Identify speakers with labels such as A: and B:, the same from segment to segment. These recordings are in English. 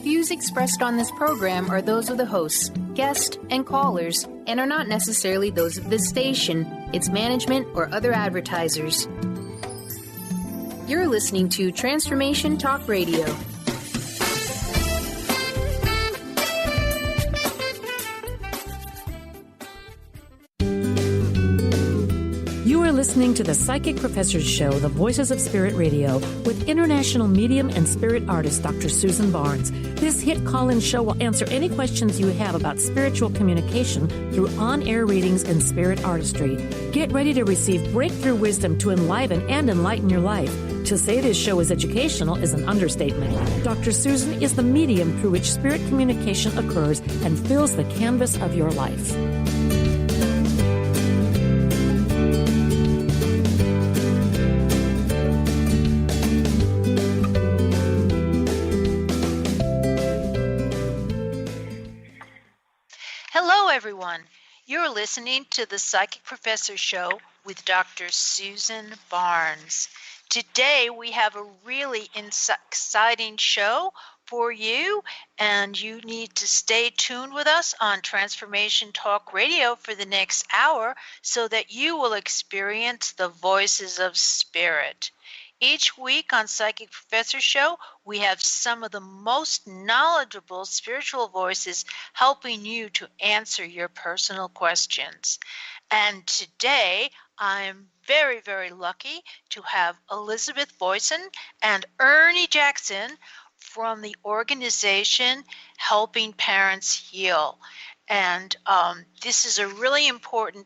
A: views expressed on this program are those of the hosts, guests, and callers, and are not necessarily those of this station, its management, or other advertisers. You're listening to Transformation Talk Radio.
B: You are listening to the Psychic Professors Show, The Voices of Spirit Radio, with international medium and spirit artist Dr. Susan Barnes. This hit call-in show will answer any questions you have about spiritual communication through on-air readings and spirit artistry. Get ready to receive breakthrough wisdom to enliven and enlighten your life. To say this show is educational is an understatement. Dr. Susan is the medium through which spirit communication occurs and fills the canvas of your life.
C: Hello, everyone. You're listening to the Psychic Professor Show with Dr. Susan Barnes. Today, we have a really exciting show for you, and you need to stay tuned with us on Transformation Talk Radio for the next hour so that you will experience the voices of spirit. Each week on Psychic Professor Show, we have some of the most knowledgeable spiritual voices helping you to answer your personal questions. And today, I'm very, very lucky to have Elizabeth Boyson and Ernie Jackson from the organization Helping Parents Heal. And this is a really important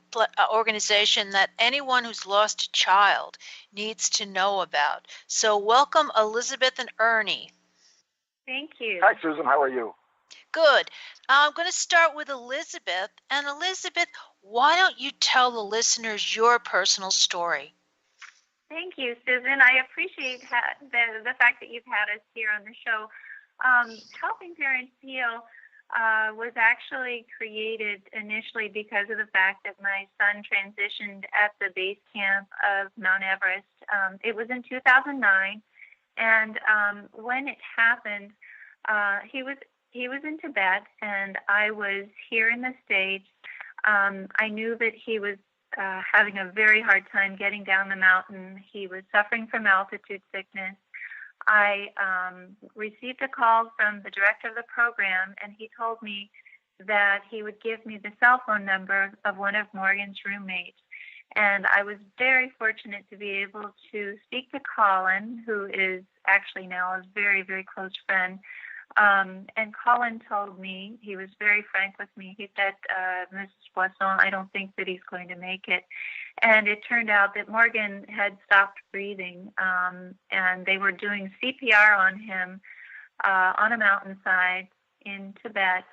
C: organization that anyone who's lost a child needs to know about. So welcome, Elizabeth and Ernie.
D: Thank you.
E: Hi, Susan. How are you?
C: Good. I'm going to start with Elizabeth. And Elizabeth, why don't you tell the listeners your personal story?
D: Thank you, Susan. I appreciate the fact that you've had us here on the show. Helping Parents Heal was actually created initially because of the fact that my son transitioned at the base camp of Mount Everest. It was in 2009, and when it happened, he was in Tibet, and I was here in the States. I knew that he was having a very hard time getting down the mountain. He was suffering from altitude sickness. I received a call from the director of the program, and he told me that he would give me the cell phone number of one of Morgan's roommates. And I was very fortunate to be able to speak to Colin, who is actually now a very, very close friend. And Colin told me, he was very frank with me, he said, Mrs. Boisson, I don't think that he's going to make it. And it turned out that Morgan had stopped breathing, and they were doing CPR on him on a mountainside in Tibet.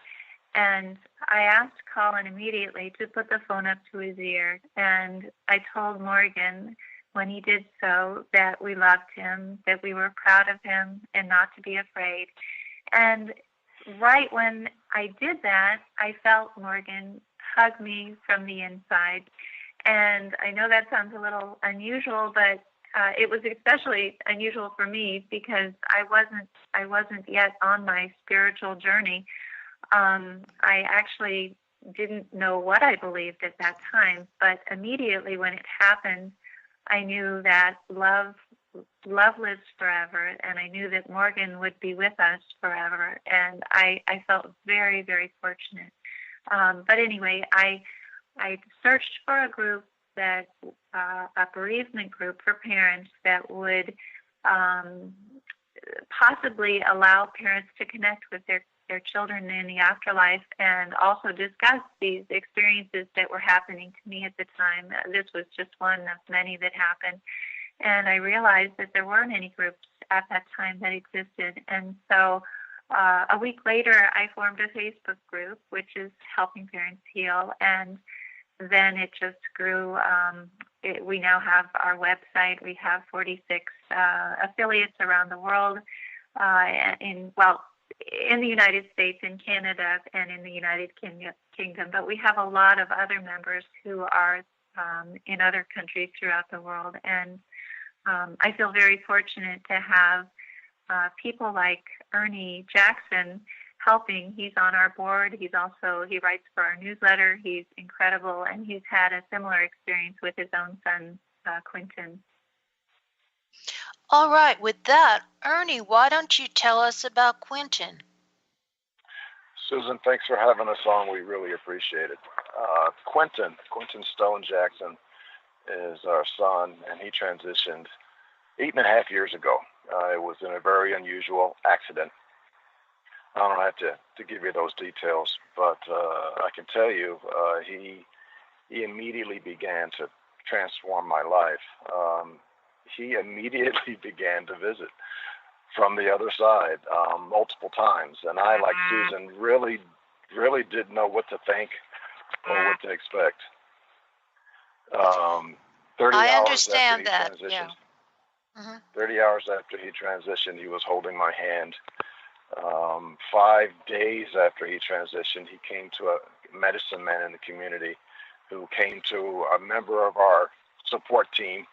D: And I asked Colin immediately to put the phone up to his ear. And I told Morgan when he did so that we loved him, that we were proud of him, and not to be afraid. And right when I did that, I felt Morgan hug me from the inside. And I know that sounds a little unusual, but it was especially unusual for me because I wasn't yet on my spiritual journey. I actually didn't know what I believed at that time, but immediately when it happened, I knew that love lives forever, and I knew that Morgan would be with us forever, and I felt very, very fortunate. But anyway, I searched for a group a bereavement group for parents that would possibly allow parents to connect with their children in the afterlife and also discuss these experiences that were happening to me at the time. This was just one of many that happened. And I realized that there weren't any groups at that time that existed. And so a week later, I formed a Facebook group, which is Helping Parents Heal. And then it just grew. We now have our website. We have 46 affiliates around the world, in the United States, in Canada, and in the United Kingdom. But we have a lot of other members who are in other countries throughout the world. And I feel very fortunate to have people like Ernie Jackson helping. He's on our board. He writes for our newsletter. He's incredible, and he's had a similar experience with his own son, Quentin.
C: All right, with that, Ernie, why don't you tell us about Quentin?
E: Susan, thanks for having us on. We really appreciate it. Quentin Stone Jackson is our son, and he transitioned 8.5 years ago. It was in a very unusual accident. I don't have to give you those details, but I can tell you he immediately began to transform my life. He immediately began to visit from the other side multiple times, and I, like Susan, really didn't know what to think or what to expect. 30
C: I
E: hours
C: understand
E: after
C: that.
E: he transitioned,
C: Yeah. Mm-hmm.
E: 30 hours after he transitioned, he was holding my hand. 5 days after he transitioned, he came to a medicine man in the community who came to a member of our support team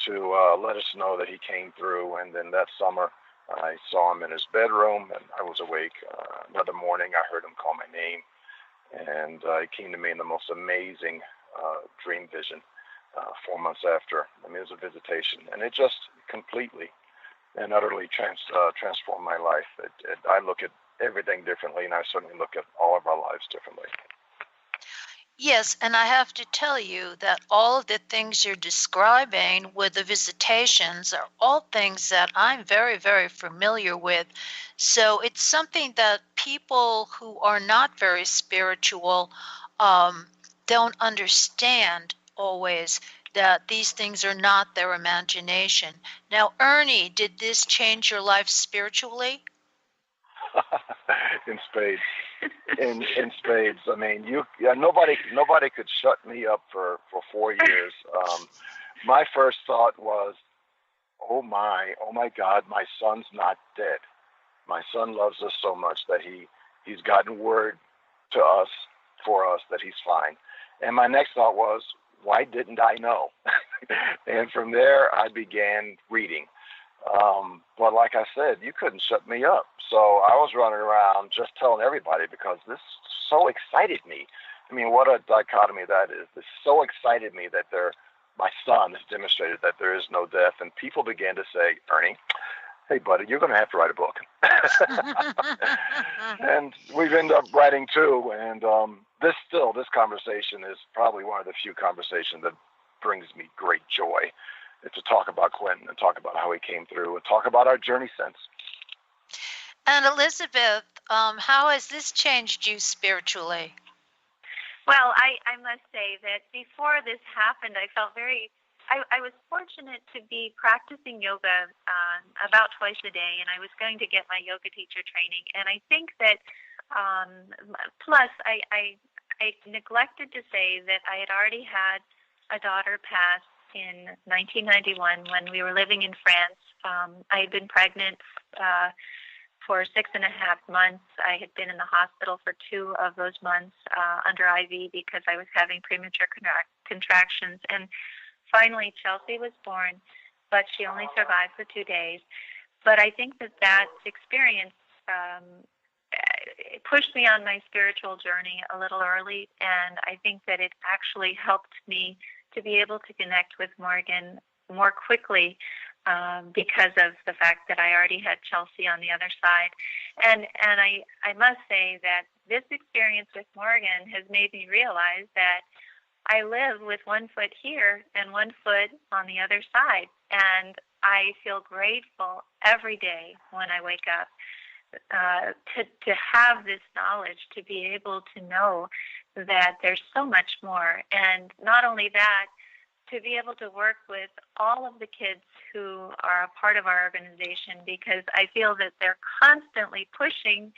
E: to let us know that he came through. And then that summer, I saw him in his bedroom, and I was awake. Another morning, I heard him call my name, and he came to me in the most amazing dream vision 4 months after. I mean, it was a visitation, and it just completely and utterly transformed my life. I look at everything differently, and I certainly look at all of our lives differently.
C: Yes, and I have to tell you that all of the things you're describing with the visitations are all things that I'm very, very familiar with. So it's something that people who are not very spiritual don't understand always, that these things are not their imagination. Now, Ernie, did this change your life spiritually?
E: In spades. In spades. I mean, nobody could shut me up for 4 years. My first thought was, oh my God, my son's not dead. My son loves us so much that he's gotten word to us, for us, that he's fine. And my next thought was, why didn't I know? And from there, I began reading. But like I said, you couldn't shut me up. So I was running around just telling everybody, because this so excited me. I mean, what a dichotomy that is. This so excited me that my son has demonstrated that there is no death. And people began to say, Ernie, hey, buddy, you're going to have to write a book. And we've ended up writing two. And this conversation is probably one of the few conversations that brings me great joy. To talk about Quentin and talk about how he came through and talk about our journey since.
C: And Elizabeth, how has this changed you spiritually?
D: Well, I must say that before this happened, I felt I was fortunate to be practicing yoga about twice a day, and I was going to get my yoga teacher training. And I think that, plus, I neglected to say that I had already had a daughter pass in 1991 when we were living in France. I had been pregnant for 6.5 months. I had been in the hospital for 2 of those months under IV because I was having premature contractions. And finally, Chelsea was born, but she only survived for 2 days. But I think that experience it pushed me on my spiritual journey a little early, and I think that it actually helped me to be able to connect with Morgan more quickly because of the fact that I already had Chelsea on the other side. And I must say that this experience with Morgan has made me realize that I live with 1 foot here and 1 foot on the other side. And I feel grateful every day when I wake up to have this knowledge, to be able to know that there's so much more. And not only that, to be able to work with all of the kids who are a part of our organization, because I feel that they're constantly pushing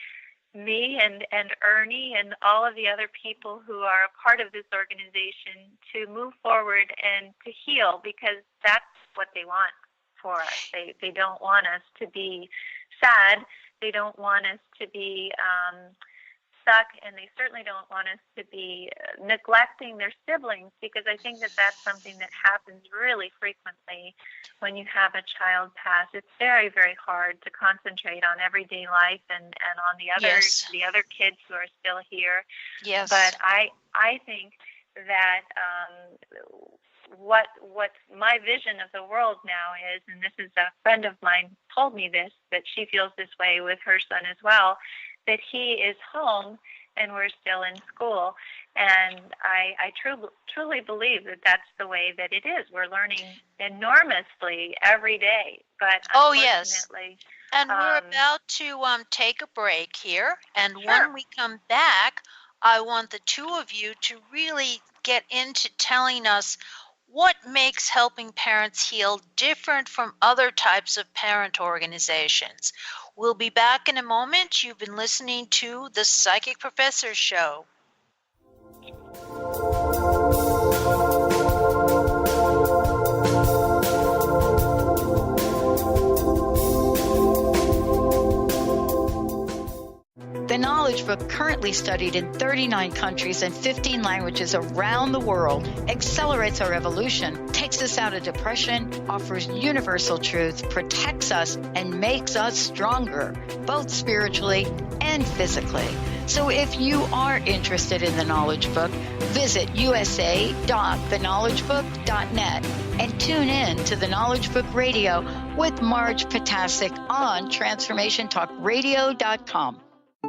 D: me and Ernie and all of the other people who are a part of this organization to move forward and to heal, because that's what they want for us. They don't want us to be sad. They don't want us to be suck, and they certainly don't want us to be neglecting their siblings, because I think that that's something that happens really frequently when you have a child pass. It's very, very hard to concentrate on everyday life and on the other kids who are still here.
C: Yes.
D: But I think that what my vision of the world now is, and this is a friend of mine told me this, that she feels this way with her son as well, that he is home and we're still in school. And I truly believe that that's the way that it is. We're learning enormously every day. But unfortunately,
C: and we're about to take a break here. And
D: sure.
C: When we come back, I want the two of you to really get into telling us what makes Helping Parents Heal different from other types of parent organizations. We'll be back in a moment. You've been listening to The Psychic Professor Show.
F: The Knowledge Book, currently studied in 39 countries and 15 languages around the world, accelerates our evolution, takes us out of depression, offers universal truth, protects us, and makes us stronger, both spiritually and physically. So if you are interested in the Knowledge Book, visit usa.theknowledgebook.net and tune in to the Knowledge Book Radio with Marge Potasic on TransformationTalkRadio.com.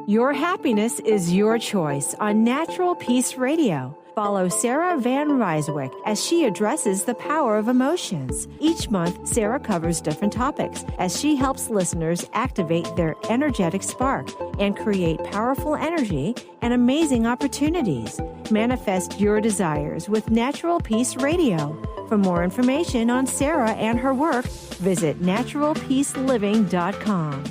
G: Your happiness is your choice on Natural Peace Radio. Follow Sarah Van Ryswick as she addresses the power of emotions. Each month, Sarah covers different topics as she helps listeners activate their energetic spark and create powerful energy and amazing opportunities. Manifest your desires with Natural Peace Radio. For more information on Sarah and her work, visit naturalpeaceliving.com.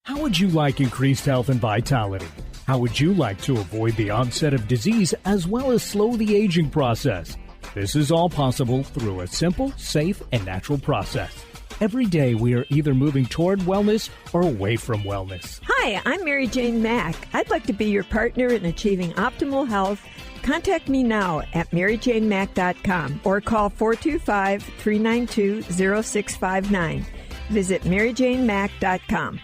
H: How would you like increased health and vitality? How would you like to avoid the onset of disease as well as slow the aging process? This is all possible through a simple, safe, and natural process. Every day we are either moving toward wellness or away from wellness.
I: Hi, I'm Mary Jane Mack. I'd like to be your partner in achieving optimal health. Contact me now at maryjanemack.com or call 425-392-0659. Visit maryjanemack.com.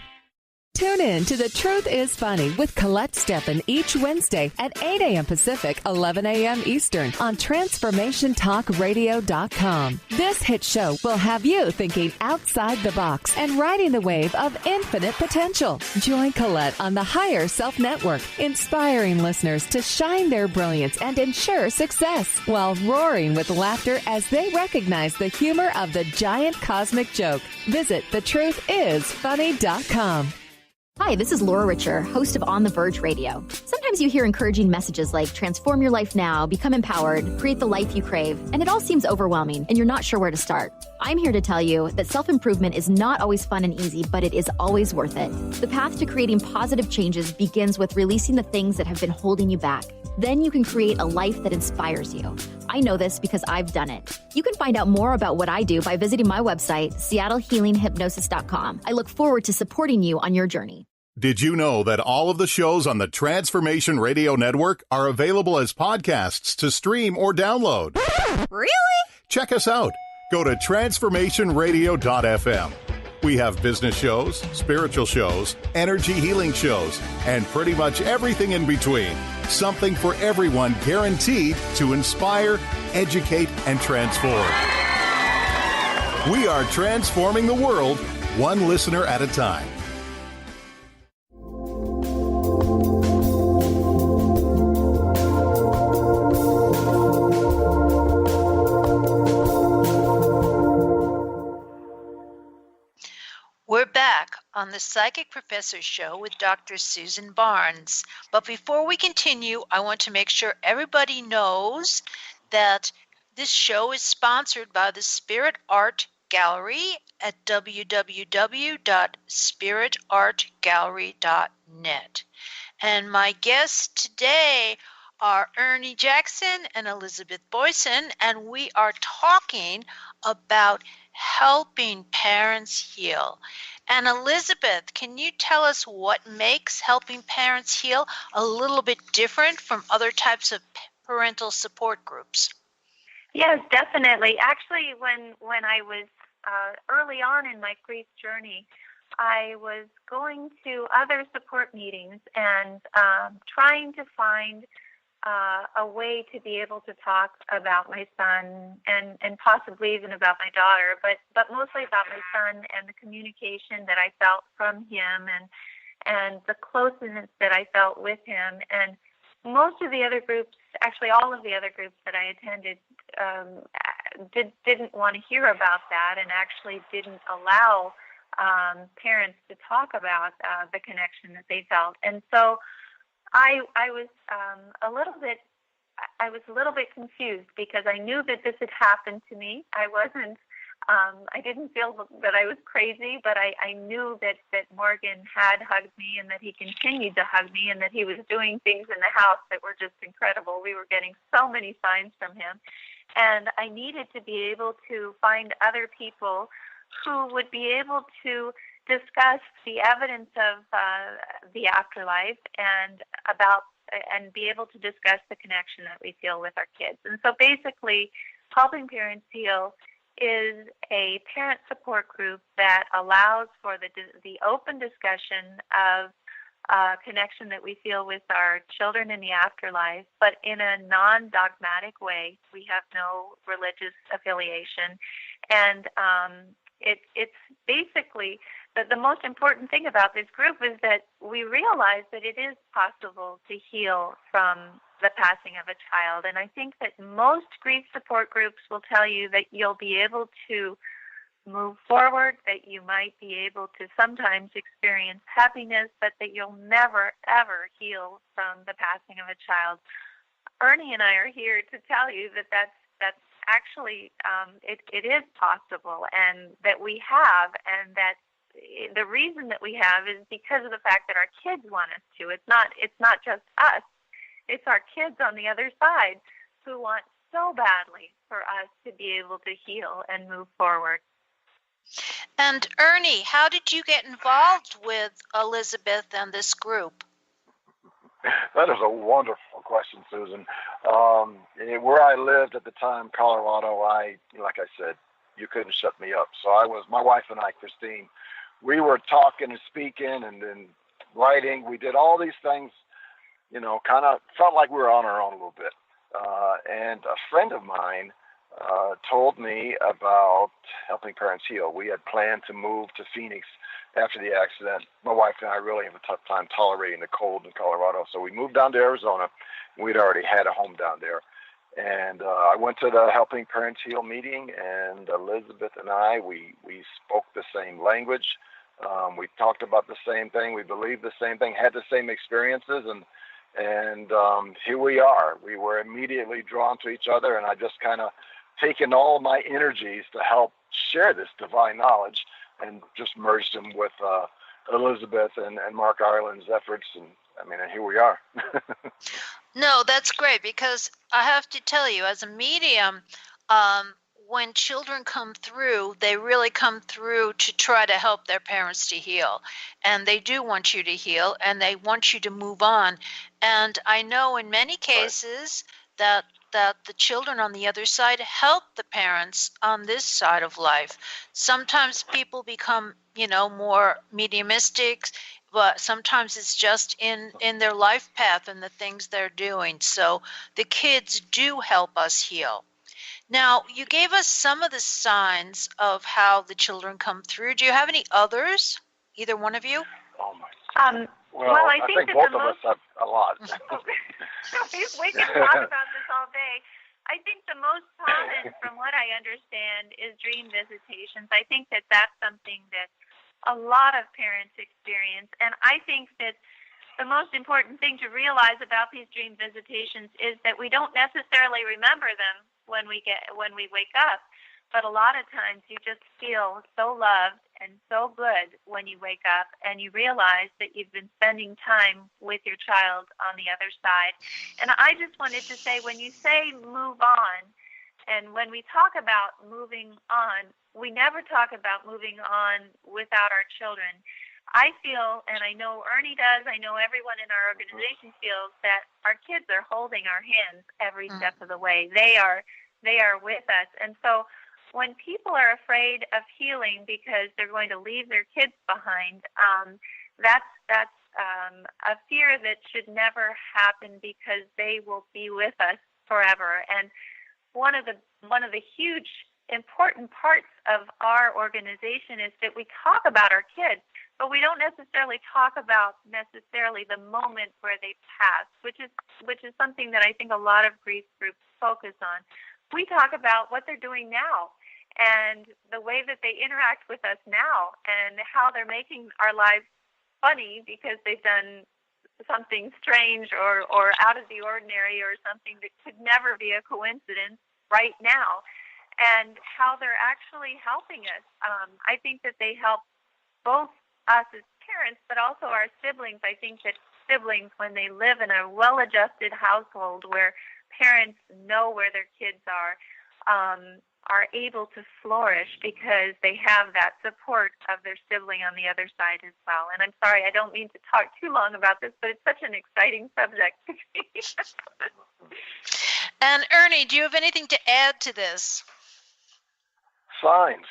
J: Tune in to The Truth is Funny with Colette Steffen each Wednesday at 8 a.m. Pacific, 11 a.m. Eastern on TransformationTalkRadio.com. This hit show will have you thinking outside the box and riding the wave of infinite potential. Join Colette on the Higher Self Network, inspiring listeners to shine their brilliance and ensure success while roaring with laughter as they recognize the humor of the giant cosmic joke. Visit TheTruthIsFunny.com.
K: Hi, this is Laura Richer, host of On the Verge Radio. Sometimes you hear encouraging messages like transform your life now, become empowered, create the life you crave, and it all seems overwhelming and you're not sure where to start. I'm here to tell you that self-improvement is not always fun and easy, but it is always worth it. The path to creating positive changes begins with releasing the things that have been holding you back. Then you can create a life that inspires you. I know this because I've done it. You can find out more about what I do by visiting my website, SeattleHealingHypnosis.com. I look forward to supporting you on your journey.
L: Did you know that all of the shows on the Transformation Radio Network are available as podcasts to stream or download?
M: Really?
L: Check us out. Go to transformationradio.fm. We have business shows, spiritual shows, energy healing shows, and pretty much everything in between. Something for everyone, guaranteed to inspire, educate, and transform. We are transforming the world, one listener at a time.
C: We're back on the Psychic Professor Show with Dr. Susan Barnes. But before we continue, I want to make sure everybody knows that this show is sponsored by the Spirit Art Gallery at www.spiritartgallery.net. And my guests today are Ernie Jackson and Elizabeth Boyson, and we are talking about Helping Parents Heal. And Elizabeth, can you tell us what makes Helping Parents Heal a little bit different from other types of parental support groups?
D: Yes, definitely. Actually, when I was early on in my grief journey, I was going to other support meetings and trying to find a way to be able to talk about my son and possibly even about my daughter, but mostly about my son and the communication that I felt from him and the closeness that I felt with him. And most of the other groups, actually all of the other groups that I attended, didn't want to hear about that and actually didn't allow parents to talk about the connection that they felt. And so I was a little bit confused because I knew that this had happened to me. I didn't feel that I was crazy, but I knew that Morgan had hugged me and that he continued to hug me and that he was doing things in the house that were just incredible. We were getting so many signs from him. And I needed to be able to find other people who would be able to discuss the evidence of the afterlife and be able to discuss the connection that we feel with our kids. And so basically, Helping Parents Heal is a parent support group that allows for the open discussion of connection that we feel with our children in the afterlife, but in a non-dogmatic way. We have no religious affiliation. And it's basically the most important thing about this group is that we realize that it is possible to heal from the passing of a child. And I think that most grief support groups will tell you that you'll be able to move forward, that you might be able to sometimes experience happiness, but that you'll never, ever heal from the passing of a child. Ernie and I are here to tell you that that's actually, it is possible, and that we have, and that the reason that we have is because of the fact that our kids want us to. It's not just us. It's our kids on the other side who want so badly for us to be able to heal and move forward.
C: And Ernie, how did you get involved with Elizabeth and this group?
E: That is a wonderful question, Susan. Where I lived at the time, Colorado, like I said, you couldn't shut me up. So my wife and I, Christine, we were talking and speaking and then writing. We did all these things, kind of felt like we were on our own a little bit. And a friend of mine told me about Helping Parents Heal. We had planned to move to Phoenix after the accident. My wife and I really have a tough time tolerating the cold in Colorado, so we moved down to Arizona. We'd already had a home down there. And I went to the Helping Parents Heal meeting, and Elizabeth and I, we spoke the same language. We talked about the same thing. We believed the same thing, had the same experiences, and here we are. We were immediately drawn to each other, and I just kind of taken all my energies to help share this divine knowledge and just merged them with Elizabeth and Mark Ireland's efforts, and here we are.
C: No, that's great, because I have to tell you, as a medium, when children come through, they really come through to try to help their parents to heal. And they do want you to heal, and they want you to move on. And I know in many cases that the children on the other side help the parents on this side of life. Sometimes people become, more mediumistic, but sometimes it's just in their life path and the things they're doing. So the kids do help us heal. Now, you gave us some of the signs of how the children come through. Do you have any others, either one of you?
E: Oh, my. Well, I think both of us have a lot.
D: We can talk about this all day. I think the most common, from what I understand, is dream visitations. I think that that's something that a lot of parents experience. And I think that the most important thing to realize about these dream visitations is that we don't necessarily remember them when we wake up. But a lot of times you just feel so loved and so good when you wake up and you realize that you've been spending time with your child on the other side. And I just wanted to say, when you say move on, And when we talk about moving on, we never talk about moving on without our children. I feel, and I know Ernie does, I know everyone in our organization feels, that our kids are holding our hands every step of the way. They are with us. And so when people are afraid of healing because they're going to leave their kids behind, that's a fear that should never happen, because they will be with us forever. And one of the huge important parts of our organization is that we talk about our kids, but we don't necessarily talk about the moment where they pass, which is something that I think a lot of grief groups focus on. We talk about what they're doing now and the way that they interact with us now and how they're making our lives funny because they've done something strange or out of the ordinary or something that could never be a coincidence right now, and how they're actually helping us. I think that they help both us as parents, but also our siblings. I think that siblings, when they live in a well-adjusted household where parents know where their kids are able to flourish because they have that support of their sibling on the other side as well. And I'm sorry, I don't mean to talk too long about this, but it's such an exciting subject to me.
C: And Ernie, do you have anything to add to this?
E: Signs,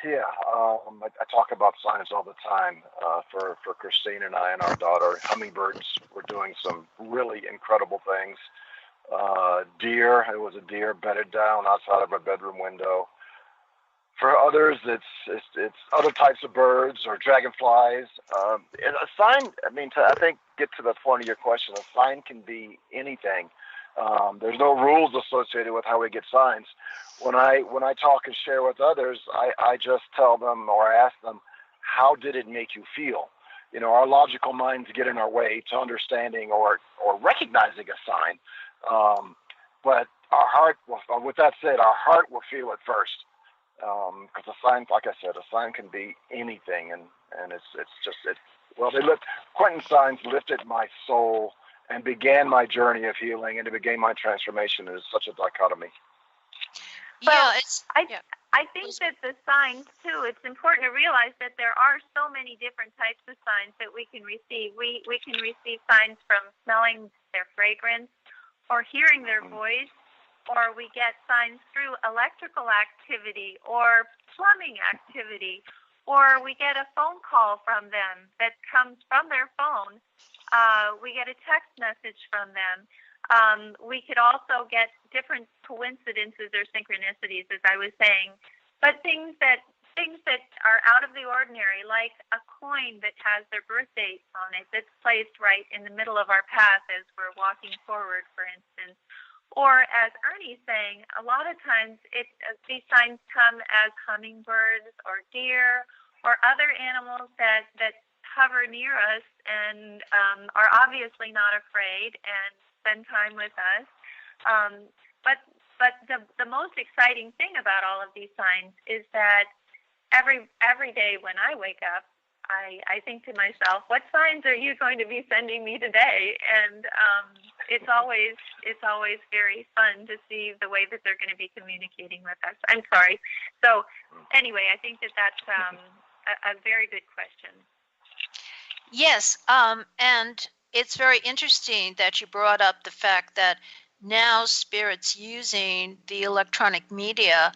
E: yeah. I talk about signs all the time. For Christine and I and our daughter, hummingbirds were doing some really incredible things. Deer, it was a deer bedded down outside of a bedroom window. For others, it's other types of birds or dragonflies. And a sign, I think, get to the point of your question, a sign can be anything. There's no rules associated with how we get signs. When I talk and share with others, I just tell them or ask them, how did it make you feel? Our logical minds get in our way to understanding or recognizing a sign. But our heart, with that said, our heart will feel it first. Because a sign, like I said, a sign can be anything. And Quentin's signs lifted my soul and began my journey of healing, and it began my transformation. It is such a dichotomy.
D: Well, I think that the signs, too, it's important to realize that there are so many different types of signs that we can receive. We can receive signs from smelling their fragrance or hearing their voice, or we get signs through electrical activity or plumbing activity, or we get a phone call from them that comes from their phone. We get a text message from them. We could also get different coincidences or synchronicities, as I was saying, but things that are out of the ordinary, like a coin that has their birth date on it that's placed right in the middle of our path as we're walking forward, for instance. Or, as Ernie's saying, a lot of times these signs come as hummingbirds or deer or other animals that hover near us and are obviously not afraid and spend time with us. But the most exciting thing about all of these signs is that every day when I wake up, I think to myself, what signs are you going to be sending me today? And it's always very fun to see the way that they're going to be communicating with us. I'm sorry. So anyway, I think that's a very good question.
C: Yes, and it's very interesting that you brought up the fact that now Spirit's using the electronic media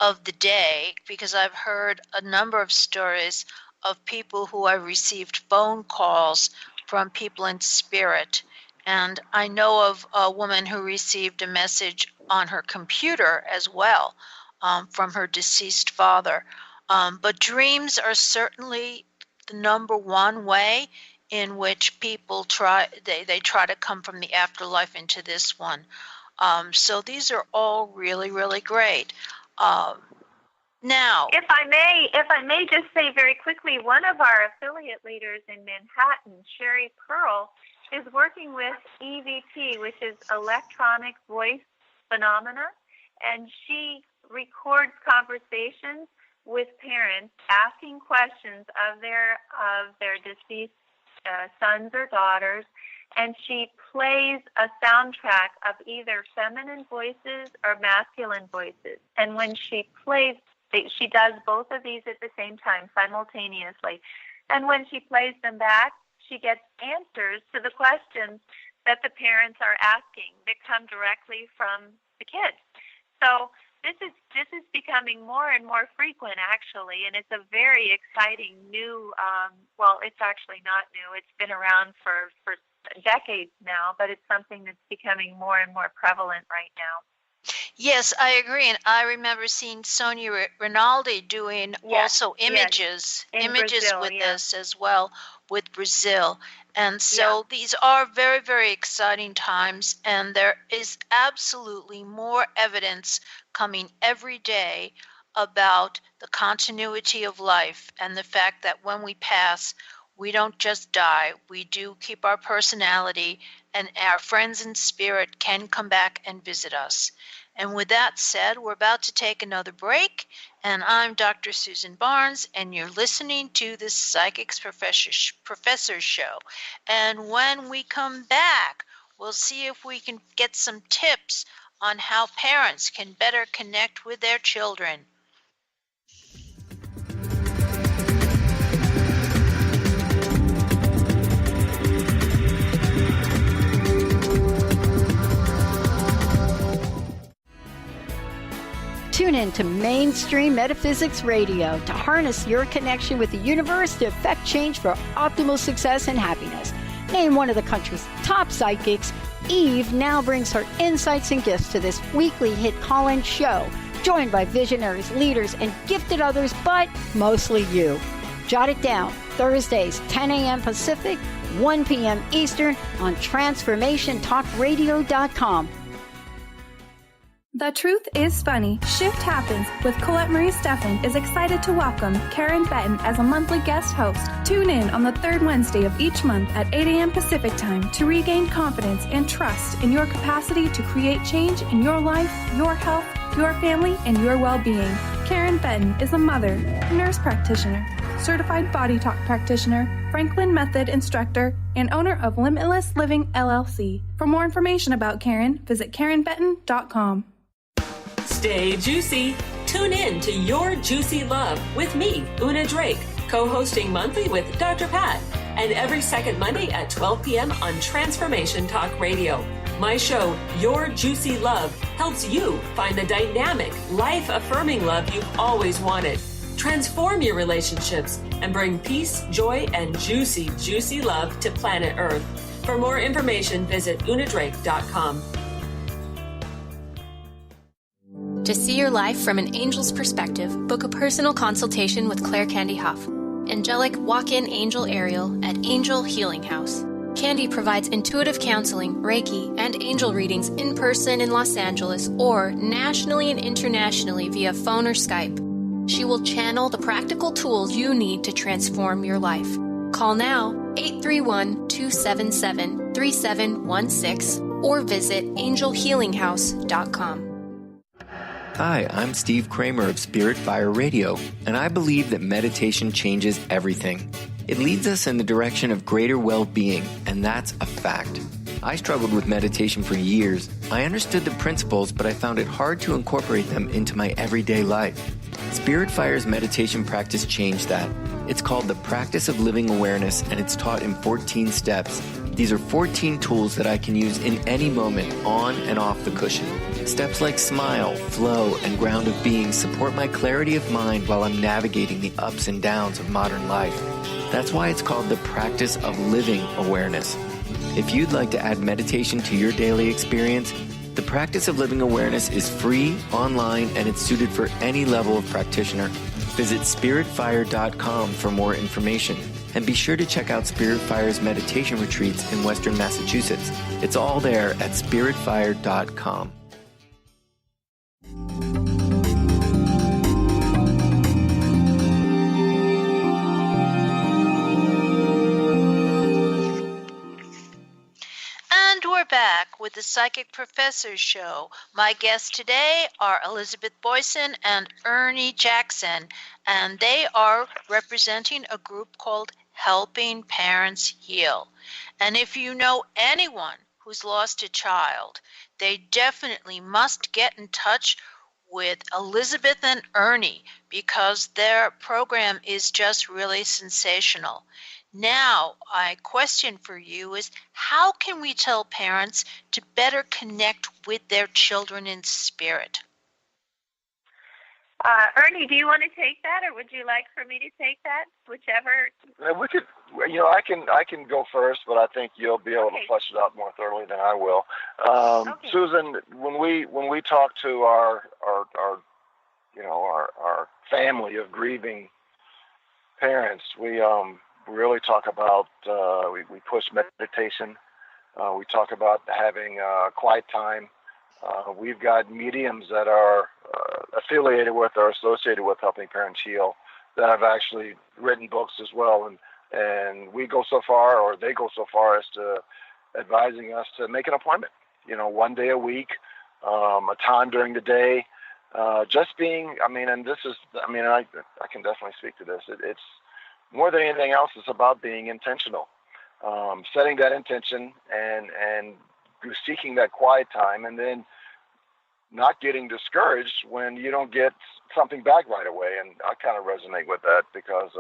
C: of the day, because I've heard a number of stories of people who have received phone calls from people in Spirit. And I know of a woman who received a message on her computer as well from her deceased father. But dreams are certainly the number one way in which people try to come from the afterlife into this one. So these are all really, really great. Now,
D: if I may just say very quickly, one of our affiliate leaders in Manhattan, Sherry Pearl, is working with EVP, which is Electronic Voice Phenomena, and she records conversations with parents asking questions of their deceased sons or daughters, and she plays a soundtrack of either feminine voices or masculine voices. And when she plays, she does both of these at the same time, simultaneously. And when she plays them back, she gets answers to the questions that the parents are asking that come directly from the kids. So this is becoming more and more frequent, actually, and it's a very exciting new, well, it's actually not new. It's been around for decades now, but it's something that's becoming more and more prevalent right now.
C: Yes, I agree. And I remember seeing Sonia Rinaldi doing also images
D: Brazil,
C: with this as well with Brazil. And so these are very, very exciting times. And there is absolutely more evidence coming every day about the continuity of life and the fact that when we pass, we don't just die. We do keep our personality, and our friends in spirit can come back and visit us. And with that said, we're about to take another break, and I'm Dr. Susan Barnes, and you're listening to the Psychics Professor Show. And when we come back, we'll see if we can get some tips on how parents can better connect with their children.
F: Tune in to Mainstream Metaphysics Radio to harness your connection with the universe to effect change for optimal success and happiness. Named one of the country's top psychics, Eve now brings her insights and gifts to this weekly hit call-in show, joined by visionaries, leaders, and gifted others, but mostly you. Jot it down, Thursdays, 10 a.m. Pacific, 1 p.m. Eastern on TransformationTalkRadio.com.
M: The Truth is Funny. Shift Happens with Colette Marie Steffen is excited to welcome Karen Benton as a monthly guest host. Tune in on the third Wednesday of each month at 8 a.m. Pacific Time to regain confidence and trust in your capacity to create change in your life, your health, your family, and your well-being. Karen Benton is a mother, nurse practitioner, certified body talk practitioner, Franklin Method instructor, and owner of Limitless Living LLC. For more information about Karen, visit KarenBenton.com.
N: Stay juicy. Tune in to Your Juicy Love with me, Una Drake, co-hosting monthly with Dr. Pat, and every second Monday at 12 p.m. on Transformation Talk Radio. My show, Your Juicy Love, helps you find the dynamic, life-affirming love you've always wanted. Transform your relationships and bring peace, joy, and juicy, juicy love to planet Earth. For more information, visit unadrake.com.
O: To see your life from an angel's perspective, book a personal consultation with Claire Candy Huff, angelic walk-in angel Ariel at Angel Healing House. Candy provides intuitive counseling, Reiki, and angel readings in person in Los Angeles or nationally and internationally via phone or Skype. She will channel the practical tools you need to transform your life. Call now 831-277-3716 or visit angelhealinghouse.com.
P: Hi, I'm Steve Kramer of Spirit Fire Radio, and I believe that meditation changes everything. It leads us in the direction of greater well-being, and that's a fact. I struggled with meditation for years. I understood the principles, but I found it hard to incorporate them into my everyday life. Spirit Fire's meditation practice changed that. It's called the Practice of Living Awareness, and it's taught in 14 steps. These are 14 tools that I can use in any moment, on and off the cushion. Steps like smile, flow, and ground of being support my clarity of mind while I'm navigating the ups and downs of modern life. That's why it's called the Practice of Living Awareness. If you'd like to add meditation to your daily experience, the Practice of Living Awareness is free, online, and it's suited for any level of practitioner. Visit spiritfire.com for more information. And be sure to check out Spirit Fire's meditation retreats in Western Massachusetts. It's all there at spiritfire.com.
C: And we're back with the Psychic Professors Show. My guests today are Elizabeth Boyson and Ernie Jackson, and they are representing a group called Helping Parents Heal. And if you know anyone who's lost a child, they definitely must get in touch with Elizabeth and Ernie because their program is just really sensational. Now, my question for you is, how can we tell parents to better connect with their children in spirit?
D: Ernie, do you want to take that, or would you like for me to take that? Whichever.
E: We could, I can go first, but I think you'll be able to flesh it out more thoroughly than I will. Susan, when we talk to our family of grieving parents, we really talk about we push meditation. We talk about having quiet time. We've got mediums that are affiliated with or associated with Helping Parents Heal that have actually written books as well, and we go so far, or they go so far as to advising us to make an appointment. One day a week, a time during the day, just being. I can definitely speak to this. It's more than anything else. It's about being intentional, setting that intention and seeking that quiet time, and then not getting discouraged when you don't get something back right away. And I kind of resonate with that because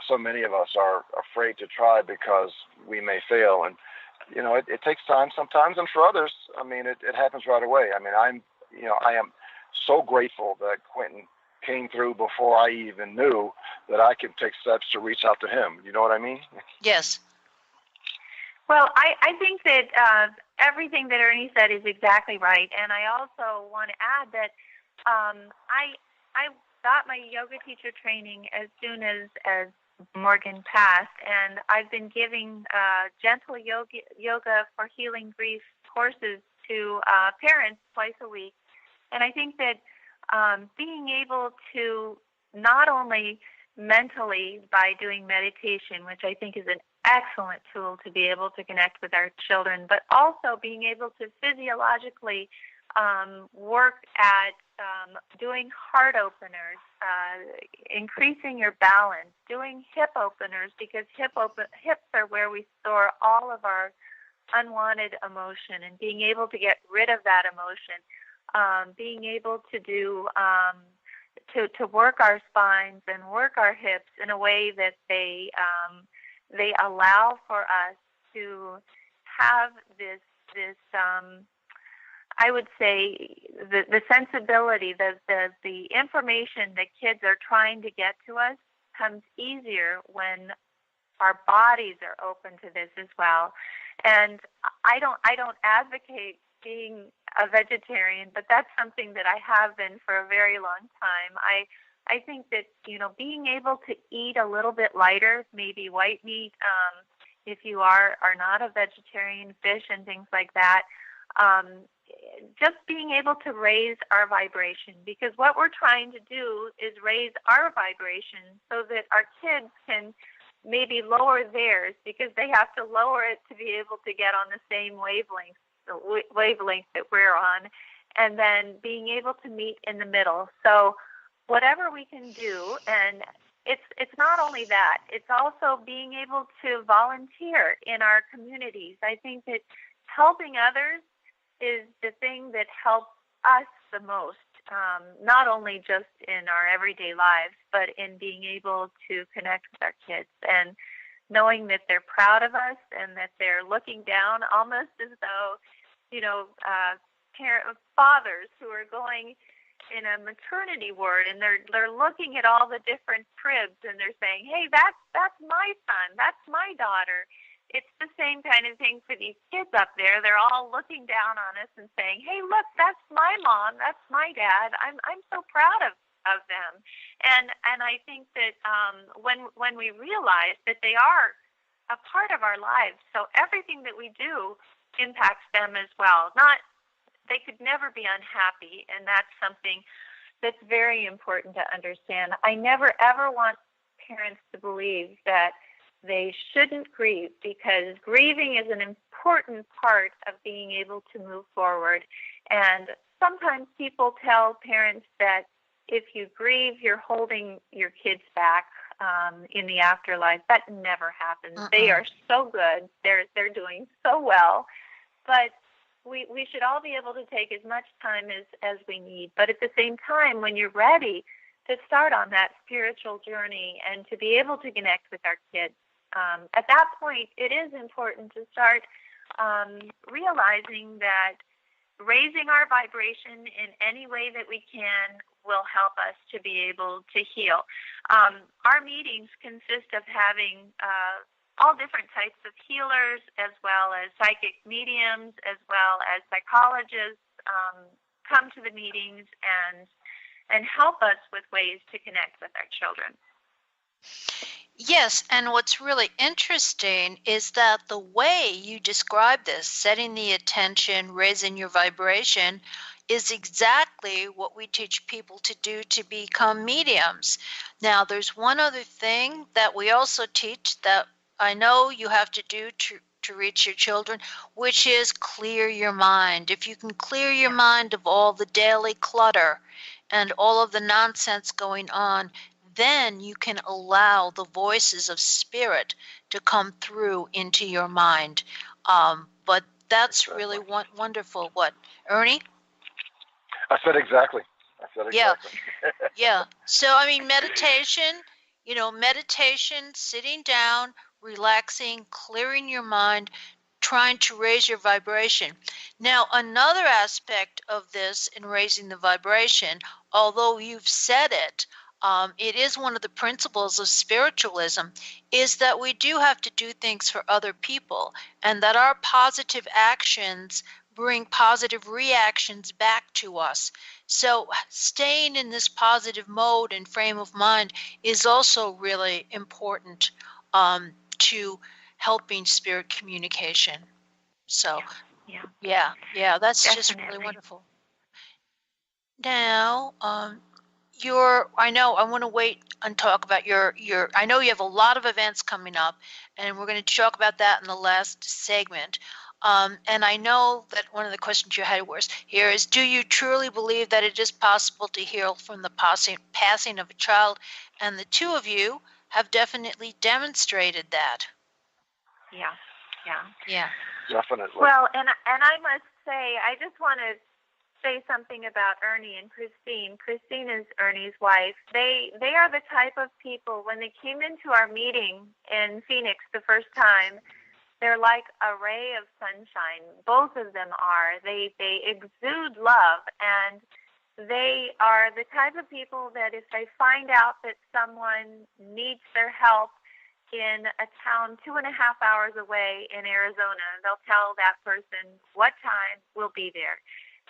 E: so many of us are afraid to try because we may fail. And it takes time sometimes, and for others, it happens right away. I am so grateful that Quentin came through before I even knew that I could take steps to reach out to him. You know what I mean?
C: Yes.
D: Well, I think that everything that Ernie said is exactly right, and I also want to add that I got my yoga teacher training as soon as Morgan passed, and I've been giving gentle yoga for healing grief courses to parents twice a week, and I think that being able to not only mentally by doing meditation, which I think is an excellent tool to be able to connect with our children, but also being able to physiologically work at doing heart openers, increasing your balance, doing hip openers, because hips are where we store all of our unwanted emotion, and being able to get rid of that emotion, being able to do to work our spines and work our hips in a way that they allow for us to have this I would say the sensibility, the information that kids are trying to get to us comes easier when our bodies are open to this as well. And I don't advocate being a vegetarian, but that's something that I have been for a very long time. I think that, being able to eat a little bit lighter, maybe white meat, if you are not a vegetarian, fish and things like that, just being able to raise our vibration, because what we're trying to do is raise our vibration so that our kids can maybe lower theirs, because they have to lower it to be able to get on the same wavelength that we're on, and then being able to meet in the middle. So whatever we can do, and it's not only that, it's also being able to volunteer in our communities. I think that helping others is the thing that helps us the most, not only just in our everyday lives, but in being able to connect with our kids and knowing that they're proud of us and that they're looking down almost as though, fathers who are going in a maternity ward, and they're looking at all the different cribs, and they're saying, "Hey, that's my son, that's my daughter." It's the same kind of thing for these kids up there. They're all looking down on us and saying, "Hey, look, that's my mom, that's my dad. I'm so proud of them." And I think that when we realize that they are a part of our lives, so everything that we do impacts them as well. They could never be unhappy, and that's something that's very important to understand. I never ever want parents to believe that they shouldn't grieve, because grieving is an important part of being able to move forward. And sometimes people tell parents that if you grieve, you're holding your kids back in the afterlife. That never happens. They are so good. They're doing so well. But we should all be able to take as much time as we need. But at the same time, when you're ready to start on that spiritual journey and to be able to connect with our kids, at that point, it is important to start realizing that raising our vibration in any way that we can will help us to be able to heal. Our meetings consist of having all different types of healers, as well as psychic mediums, as well as psychologists come to the meetings and help us with ways to connect with our children.
C: Yes, and what's really interesting is that the way you describe this, setting the attention, raising your vibration, is exactly what we teach people to do to become mediums. Now, there's one other thing that we also teach that I know you have to do to reach your children, which is clear your mind. If you can clear your mind of all the daily clutter and all of the nonsense going on, then you can allow the voices of spirit to come through into your mind. But that's really wonderful. What, Ernie?
E: I said exactly.
C: Yeah. Yeah. So, I mean, meditation, sitting down, relaxing, clearing your mind, trying to raise your vibration. Now, another aspect of this in raising the vibration, although you've said it, it is one of the principles of spiritualism, is that we do have to do things for other people, and that our positive actions bring positive reactions back to us. So staying in this positive mode and frame of mind is also really important to helping spirit communication. So, yeah, that's
D: Definitely.
C: just really wonderful. Now, I know I want to wait and talk about your I know you have a lot of events coming up, and we're going to talk about that in the last segment. And I know that one of the questions you had here is, do you truly believe that it is possible to heal from the passing of a child? And the two of you have definitely demonstrated that. Yeah.
E: Definitely.
D: Well, and I must say, I just want to say something about Ernie and Christine. Christine is Ernie's wife. They are the type of people, when they came into our meeting in Phoenix the first time, they're like a ray of sunshine. Both of them are. They exude love, and they are the type of people that if they find out that someone needs their help in a town 2.5 hours away in Arizona, they'll tell that person what time, we'll be there.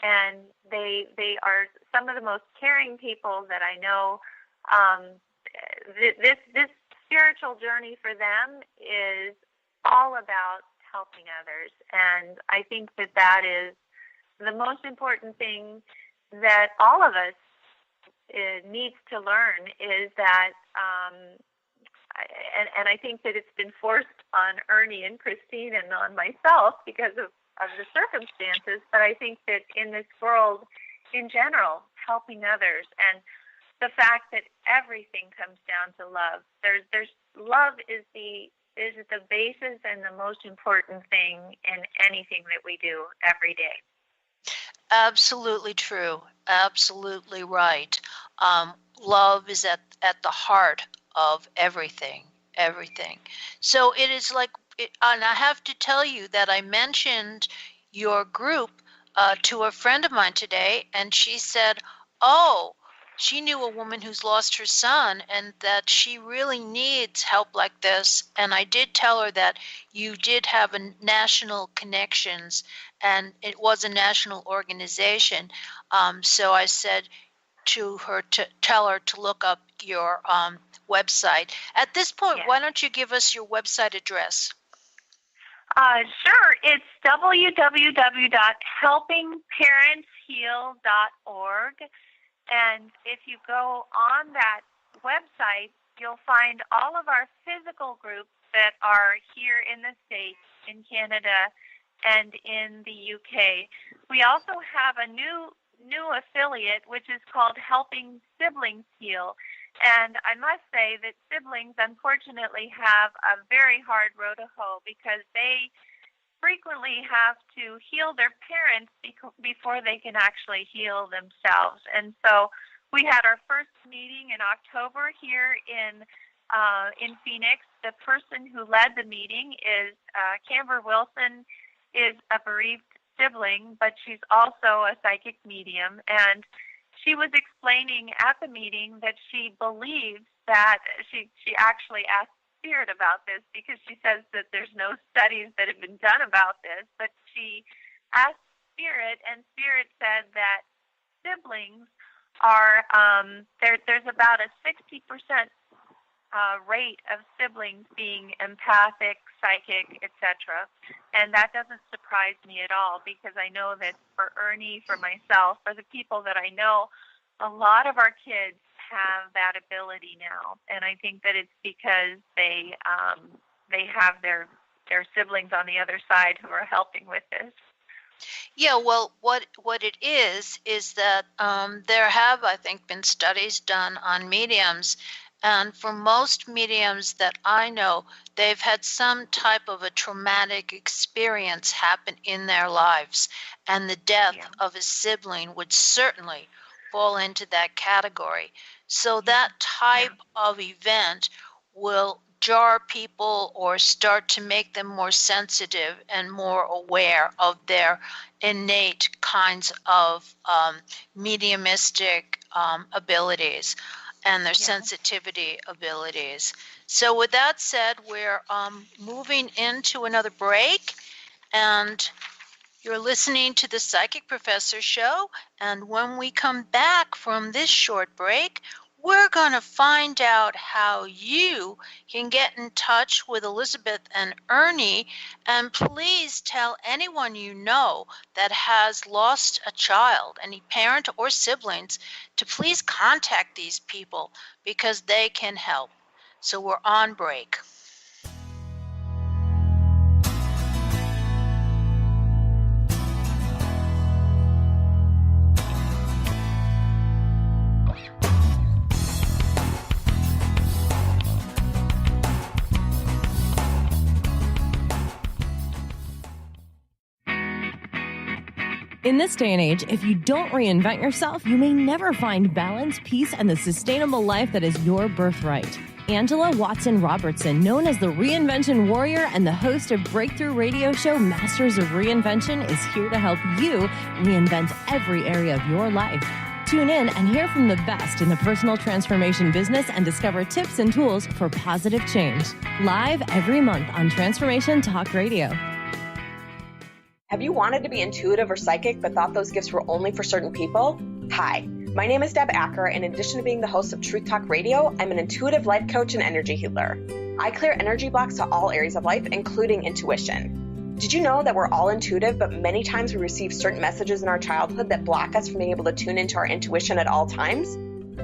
D: And they are some of the most caring people that I know. This spiritual journey for them is all about helping others. And I think that is the most important thing that all of us needs to learn, is that, and I think that it's been forced on Ernie and Christine and on myself because of the circumstances, but I think that in this world in general, helping others and the fact that everything comes down to love. There's love is the basis and the most important thing in anything that we do every day.
C: Absolutely true. Absolutely right. Love is at the heart of everything. So it is like, and I have to tell you that I mentioned your group to a friend of mine today, and she said, oh, she knew a woman who's lost her son and that she really needs help like this. And I did tell her that you did have a national connections and it was a national organization. So I said to her to tell her to look up your website. At this point, Why don't you give us your website address?
D: Sure. It's www.helpingparentsheal.org. And if you go on that website, you'll find all of our physical groups that are here in the States, in Canada, and in the UK. We also have a new affiliate, which is called Helping Siblings Heal. And I must say that siblings, unfortunately, have a very hard road to hoe because they frequently have to heal their parents before they can actually heal themselves. And so we had our first meeting in October here in Phoenix. The person who led the meeting is Camber Wilson, is a bereaved sibling, but she's also a psychic medium. And she was explaining at the meeting that she believes that she actually asked Spirit about this because she says that there's no studies that have been done about this, but she asked Spirit, and Spirit said that siblings are there's about a 60% rate of siblings being empathic, psychic, etc. And that doesn't surprise me at all because I know that for Ernie, for myself, for the people that I know, a lot of our kids have that ability now. And I think that it's because they have their siblings on the other side who are helping with this.
C: Yeah, well, what it is that there have, I think, been studies done on mediums. And for most mediums that I know, they've had some type of a traumatic experience happen in their lives. And the death of a sibling would certainly fall into that category. So that type of event will jar people or start to make them more sensitive and more aware of their innate kinds of mediumistic abilities and their sensitivity abilities. So with that said, we're moving into another break, and you're listening to the Psychic Professor Show. And when we come back from this short break, we're going to find out how you can get in touch with Elizabeth and Ernie. And please tell anyone you know that has lost a child, any parent or siblings, to please contact these people because they can help. So we're on break.
Q: In this day and age, if you don't reinvent yourself, you may never find balance, peace, and the sustainable life that is your birthright. Angela Watson Robertson, known as the Reinvention Warrior and the host of breakthrough radio show Masters of Reinvention, is here to help you reinvent every area of your life. Tune in and hear from the best in the personal transformation business and discover tips and tools for positive change. Live every month on Transformation Talk Radio.
R: Have you wanted to be intuitive or psychic but thought those gifts were only for certain people? Hi, my name is Deb Acker, and in addition to being the host of Truth Talk Radio, I'm an intuitive life coach and energy healer. I clear energy blocks to all areas of life, including intuition. Did you know that we're all intuitive, but many times we receive certain messages in our childhood that block us from being able to tune into our intuition at all times?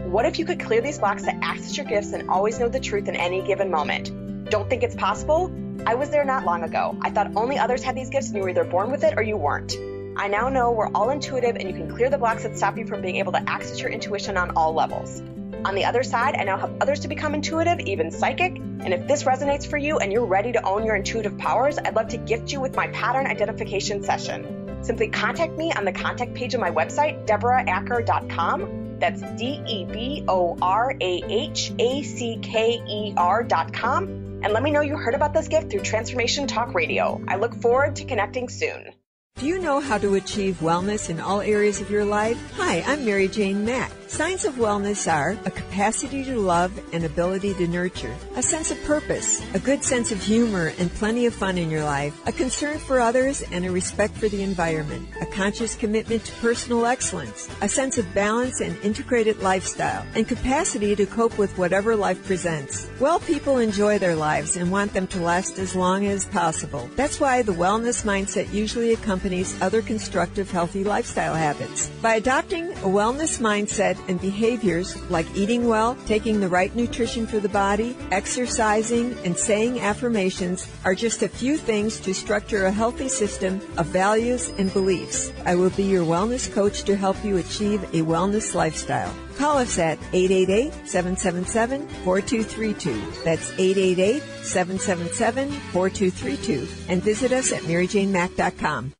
R: What if you could clear these blocks to access your gifts and always know the truth in any given moment? Don't think it's possible? I was there not long ago. I thought only others had these gifts and you were either born with it or you weren't. I now know we're all intuitive and you can clear the blocks that stop you from being able to access your intuition on all levels. On the other side, I now help others to become intuitive, even psychic. And if this resonates for you and you're ready to own your intuitive powers, I'd love to gift you with my pattern identification session. Simply contact me on the contact page of my website, DeborahAcker.com. That's DeborahAcker.com. And let me know you heard about this gift through Transformation Talk Radio. I look forward to connecting soon.
I: Do you know how to achieve wellness in all areas of your life? Hi, I'm Mary Jane Mack. Signs of wellness are a capacity to love and ability to nurture, a sense of purpose, a good sense of humor and plenty of fun in your life, a concern for others and a respect for the environment, a conscious commitment to personal excellence, a sense of balance and integrated lifestyle, and capacity to cope with whatever life presents. Well people enjoy their lives and want them to last as long as possible. That's why the wellness mindset usually accompanies other constructive, healthy lifestyle habits. By adopting a wellness mindset and behaviors like eating well, taking the right nutrition for the body, exercising, and saying affirmations are just a few things to structure a healthy system of values and beliefs. I will be your wellness coach to help you achieve a wellness lifestyle. Call us at 888-777-4232. That's 888-777-4232. And visit us at MaryJaneMack.com.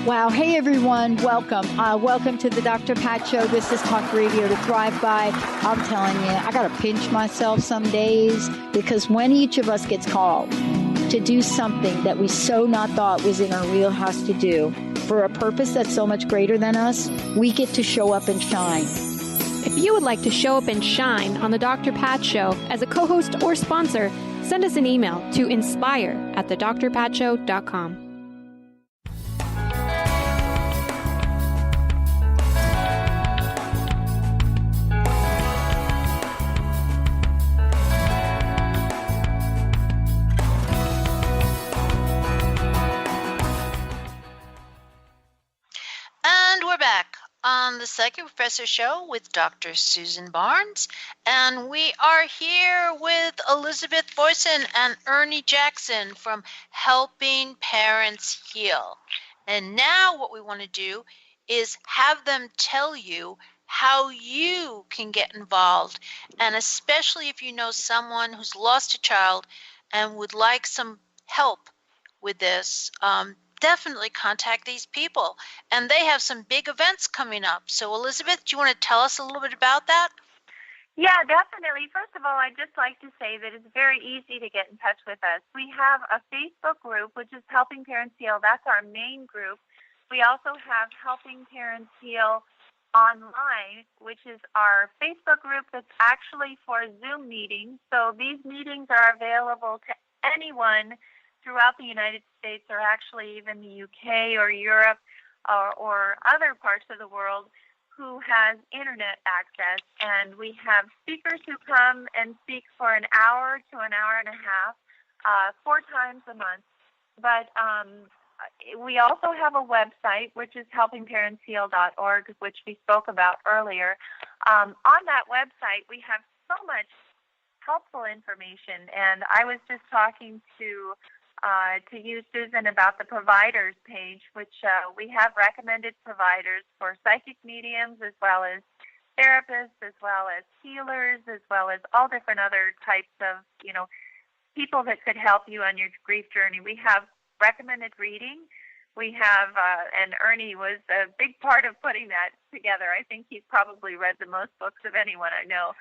S: Wow. Hey, everyone. Welcome. Welcome to the Dr. Pat Show. This is Talk Radio to Thrive By. I'm telling you, I got to pinch myself some days because when each of us gets called to do something that we so not thought was in our wheelhouse to do for a purpose that's so much greater than us, we get to show up and shine.
T: If you would like to show up and shine on the Dr. Pat Show as a co-host or sponsor, send us an email to inspire@thedrpatshow.com.
C: And we're back on the Psychic Professor Show with Dr. Susan Barnes. And we are here with Elizabeth Boyson and Ernie Jackson from Helping Parents Heal. And now what we want to do is have them tell you how you can get involved. And especially if you know someone who's lost a child and would like some help with this, definitely contact these people. And they have some big events coming up. So, Elizabeth, do you want to tell us a little bit about that?
D: Yeah, definitely. First of all, I'd just like to say that it's very easy to get in touch with us. We have a Facebook group, which is Helping Parents Heal. That's our main group. We also have Helping Parents Heal Online, which is our Facebook group that's actually for Zoom meetings. So these meetings are available to anyone throughout the United States, or actually even the UK or Europe or other parts of the world who has internet access. And we have speakers who come and speak for an hour to an hour and a half, 4 times a month. But we also have a website, which is helpingparentsheal.org, which we spoke about earlier. On that website, we have so much helpful information. And I was just talking to you, Susan, about the providers page, which we have recommended providers for psychic mediums, as well as therapists, as well as healers, as well as all different other types of, people that could help you on your grief journey. We have recommended reading. We have, and Ernie was a big part of putting that together. I think he's probably read the most books of anyone I know.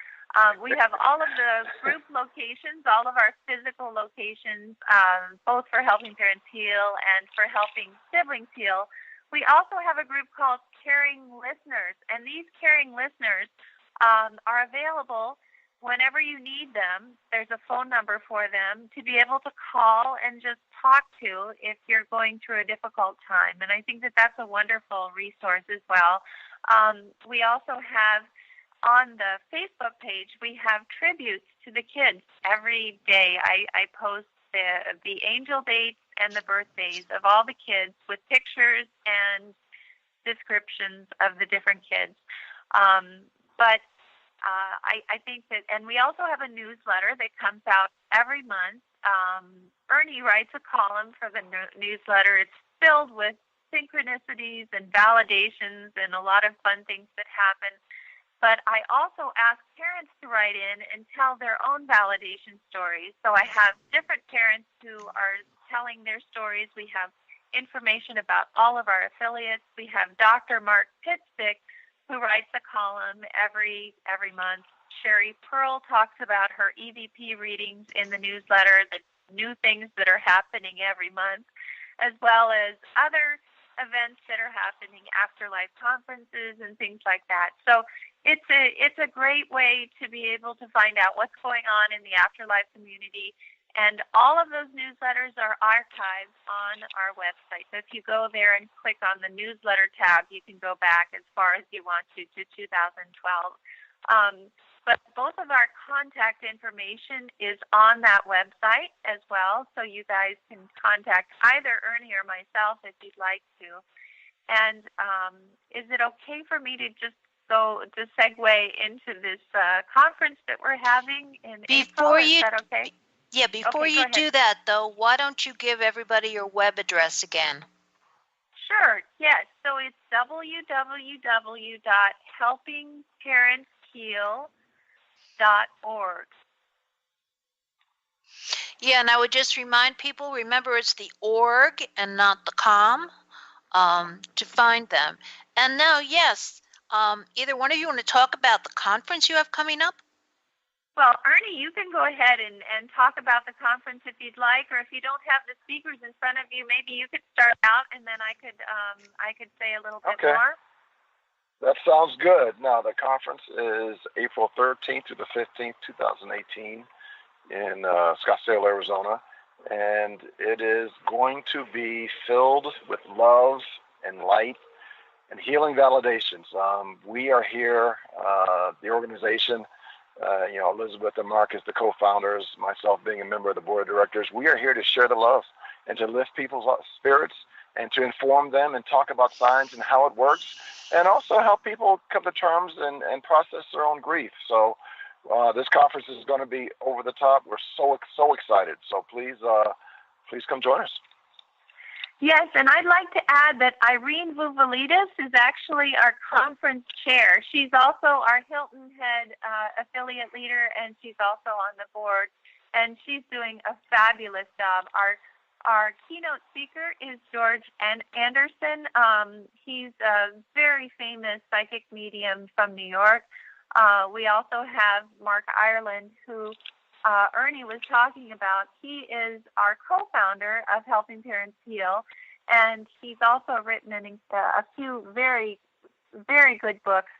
D: We have all of the group locations, all of our physical locations, both for Helping Parents Heal and for Helping Siblings Heal. We also have a group called Caring Listeners, and these Caring Listeners are available whenever you need them. There's a phone number for them to be able to call and just talk to if you're going through a difficult time. And I think that that's a wonderful resource as well. We also have on the Facebook page, we have tributes to the kids. Every day I post the angel dates and the birthdays of all the kids with pictures and descriptions of the different kids. But I think that, and we also have a newsletter that comes out every month. Ernie writes a column for the newsletter. It's filled with synchronicities and validations and a lot of fun things that happen. But I also ask parents to write in and tell their own validation stories. So I have different parents who are telling their stories. We have information about all of our affiliates. We have Dr. Mark Pitstick, who writes a column every month. Sherry Pearl talks about her EVP readings in the newsletter, the new things that are happening every month, as well as other events that are happening, afterlife conferences and things like that. So it's a great way to be able to find out what's going on in the afterlife community. And all of those newsletters are archived on our website. So if you go there and click on the newsletter tab, you can go back as far as you want to 2012. But both of our contact information is on that website as well, so you guys can contact either Ernie or myself if you'd like to. And is it okay for me to just So to segue into this conference that we're having in April, is that okay?
C: Yeah, before
D: Okay,
C: you
D: go
C: do
D: ahead.
C: that, though, why don't you give everybody your web address again?
D: Sure, yes. So it's www.helpingparentsheal.org.
C: Yeah, and I would just remind people, remember it's the org and not the com, to find them. And now, yes, either one of you want to talk about the conference you have coming up?
D: Well, Ernie, you can go ahead and talk about the conference if you'd like, or if you don't have the speakers in front of you, maybe you could start out, and then I could say a little bit more.
E: That sounds good. Now, the conference is April 13th to the 15th, 2018 in Scottsdale, Arizona, and it is going to be filled with love and light and healing validations. We are here, the organization, Elizabeth and Mark as the co-founders, myself being a member of the board of directors. We are here to share the love and to lift people's spirits and to inform them and talk about science and how it works, and also help people come to terms and process their own grief. So this conference is going to be over the top. We're so excited. So please come join us.
D: Yes, and I'd like to add that Irene Vouvalidis is actually our conference chair. She's also our Hilton Head affiliate leader, and she's also on the board, and she's doing a fabulous job. Our keynote speaker is George Anderson. He's a very famous psychic medium from New York. We also have Mark Ireland, who Ernie was talking about. He is our co-founder of Helping Parents Heal, and he's also written a few very, very good books.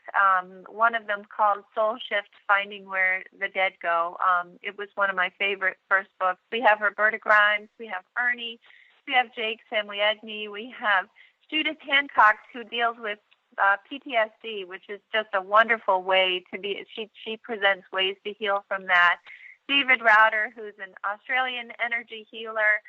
D: One of them called Soul Shift, Finding Where the Dead Go. It was one of my favorite first books. We have Roberta Grimes, we have Ernie, we have Jake Samuegni, we have Judith Hancock, who deals with PTSD, which is just a wonderful way to be. She presents ways to heal from that. David Rauter, who's an Australian energy healer,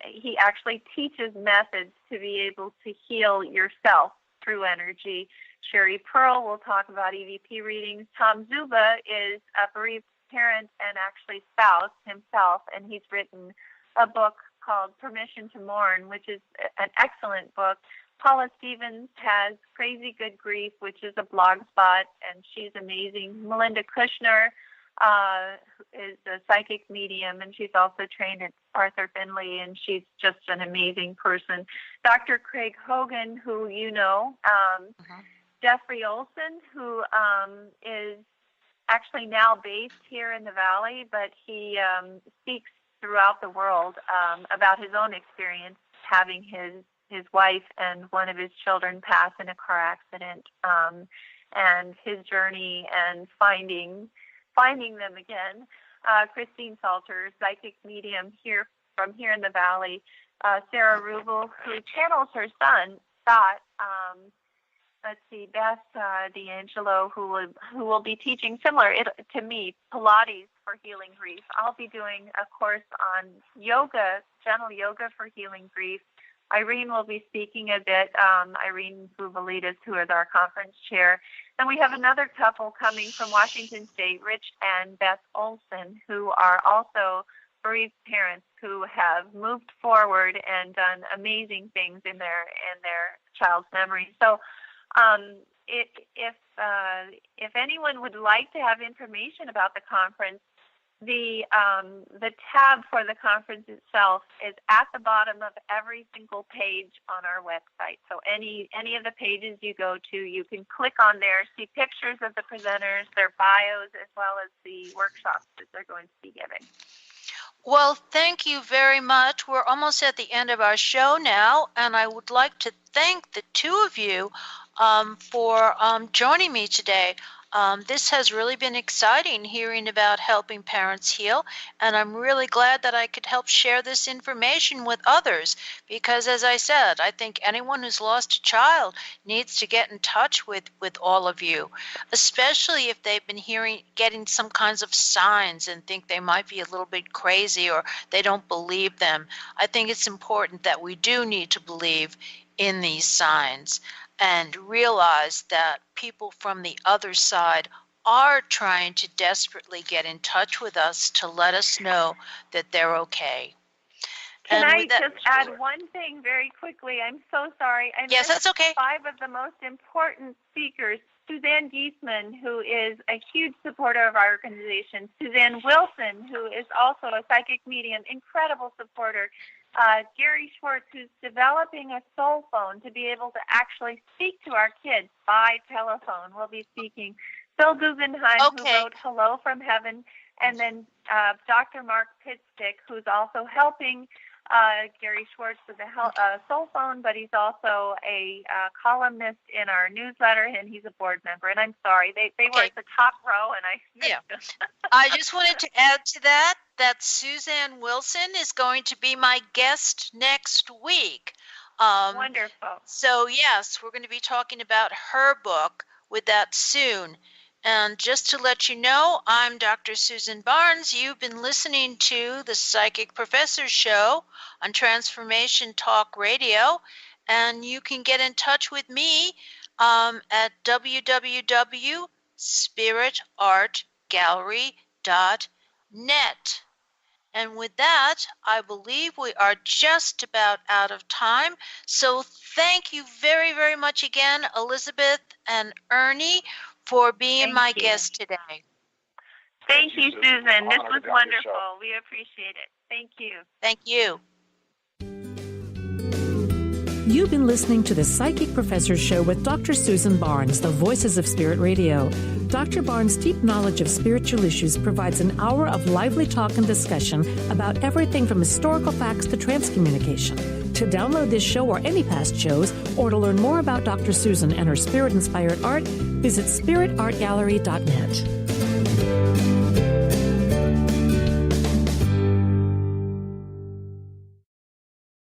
D: he actually teaches methods to be able to heal yourself through energy. Sherry Pearl will talk about EVP readings. Tom Zuba is a bereaved parent and actually spouse himself, and he's written a book called Permission to Mourn, which is an excellent book. Paula Stevens has Crazy Good Grief, which is a blog spot, and she's amazing. Melinda Kushner is a psychic medium, and she's also trained at Arthur Finley, and she's just an amazing person. Dr. Craig Hogan, who you know, Jeffrey Olson, who is actually now based here in the Valley, but he speaks throughout the world about his own experience having his wife and one of his children pass in a car accident, and his journey and finding them again. Christine Salter, psychic medium here in the Valley. Sarah Rubel, who channels her son, Scott. Beth D'Angelo, who will be teaching similar to me, Pilates for healing grief. I'll be doing a course on yoga, gentle yoga for healing grief. Irene will be speaking a bit, Irene Vouvalidis, who is our conference chair. And we have another couple coming from Washington State, Rich and Beth Olson, who are also bereaved parents who have moved forward and done amazing things in their child's memory. So if anyone would like to have information about the conference, the tab for the conference itself is at the bottom of every single page on our website. So any of the pages you go to, you can click on there, see pictures of the presenters, their bios, as well as the workshops that they're going to be giving.
C: Well, thank you very much. We're almost at the end of our show now, and I would like to thank the two of you for joining me today. This has really been exciting hearing about helping parents heal, and I'm really glad that I could help share this information with others because, as I said, I think anyone who's lost a child needs to get in touch with all of you, especially if they've been getting some kinds of signs and think they might be a little bit crazy or they don't believe them. I think it's important that we do need to believe in these signs and realize that people from the other side are trying to desperately get in touch with us to let us know that they're okay.
D: Can I just add one thing very quickly? I'm so sorry.
C: Yes, that's okay.
D: 5 of the most important speakers. Suzanne Giesman, who is a huge supporter of our organization. Suzanne Wilson, who is also a psychic medium, incredible supporter. Gary Schwartz, who's developing a soul phone to be able to actually speak to our kids by telephone, will be speaking. Phil Guggenheim, who wrote Hello from Heaven, and then Dr. Mark Pitstick, who's also helping Gary Schwartz with the soul phone, but he's also a columnist in our newsletter, and he's a board member. And I'm sorry, they were at the top row, and I missed them.
C: I just wanted to add to that Suzanne Wilson is going to be my guest next week.
D: Wonderful.
C: So, yes, we're going to be talking about her book with that soon. And just to let you know, I'm Dr. Susan Barnes. You've been listening to the Psychic Professor Show on Transformation Talk Radio, and you can get in touch with me at www.spiritartgallery.net. And with that, I believe we are just about out of time. So thank you very, very much again, Elizabeth and Ernie, for being my guest today.
D: Thank you, Susan. This was wonderful. We appreciate it. Thank you.
C: Thank you.
B: You've been listening to the Psychic Professor Show with Dr. Susan Barnes, the Voices of Spirit Radio. Dr. Barnes' deep knowledge of spiritual issues provides an hour of lively talk and discussion about everything from historical facts to transcommunication. To download this show or any past shows, or to learn more about Dr. Susan and her spirit-inspired art, visit spiritartgallery.net.